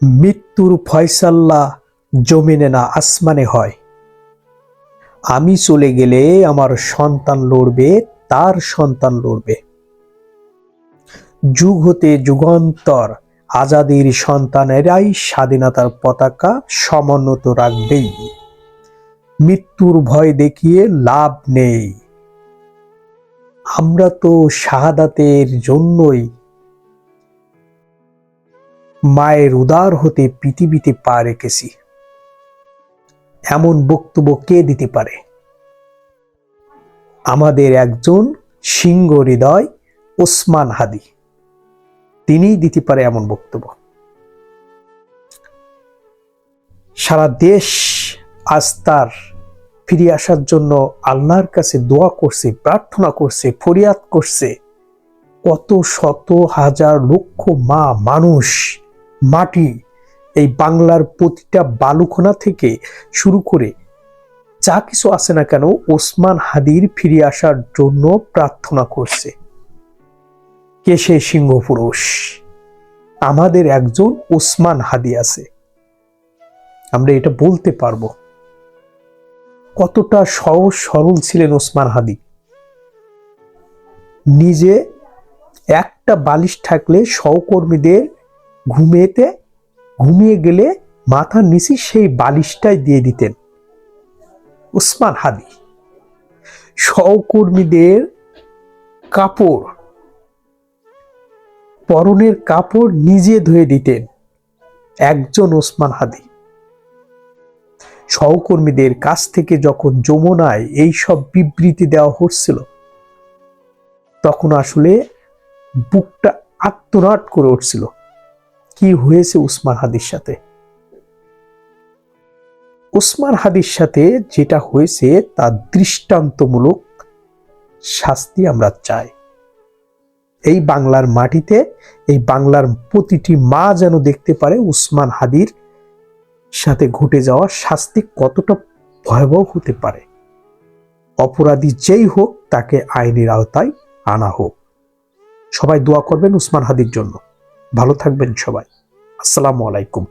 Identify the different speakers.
Speaker 1: মৃত্যুর ফয়সালা জমিনে না আসমানে হয়। আমি চলে গেলে আমার সন্তান লড়বে, তার সন্তান লড়বে। যুগ হতে যুগান্তর আজাদির সন্তানেরাই স্বাধীনতার পতাকা সমুন্নত রাখবেই। মৃত্যুর ভয় দেখিয়ে লাভ নেই। আমরা তো শাহাদাতের জন্যই মায়ের উদার হতে পৃথিবীতে পা রেখেছি। এমন বক্তব্য কে দিতে পারে? আমাদের একজন সিংহ হৃদয় ওসমান হাদি, তিনিই দিতে পারে এমন বক্তব্য। সারা দেশ আজ তার ফিরে আসার জন্য আল্লাহর কাছে দোয়া করছে, প্রার্থনা করছে, ফরিয়াদ করছে। কত শত হাজার লক্ষ মা মানুষ, মাটি, এই বাংলার প্রতিটা বালুকণা থেকে শুরু করে যা কিছু আছে না কেন, ওসমান হাদির ফিরে আসার জন্য প্রার্থনা করছে। কে সে সিংহ পুরুষ? আমাদের একজন ওসমান হাদি আছে, আমরা এটা বলতে পারবো। কতটা সহজ সরল ছিলেন ওসমান হাদি। নিজে একটা বালিশ থাকলে সহকর্মীদের ঘুমিয়ে গেলে মাথার নিচে সেই বালিশটাই দিয়ে দিতেন ওসমান হাদি। সহকর্মীদের কাপড়, পরনের কাপড় নিজে ধুয়ে দিতেন একজন ওসমান হাদি। সহকর্মীদের কাছ থেকে যখন যমুনায় এই সব বিবৃতি দেওয়া হচ্ছিল, তখন আসলে বুকটা আত্মনাট করে উঠছিল। কি হয়েছে ওসমান হাদির সাথে? ওসমান হাদির সাথে যেটা হয়েছে তার দৃষ্টান্তমূলক শাস্তি আমরা চাই। এই বাংলার মাটিতে, এই বাংলার প্রতিটি মা যেন দেখতে পারে ওসমান হাদির সাথে ঘটে যাওয়া শাস্তি কতটা ভয়াবহ হতে পারে। অপরাধী যেই হোক তাকে আইনের আওতায় আনা হোক। সবাই দোয়া করবেন ওসমান হাদির জন্য। ভালো থাকবেন সবাই। আসসালামু আলাইকুম।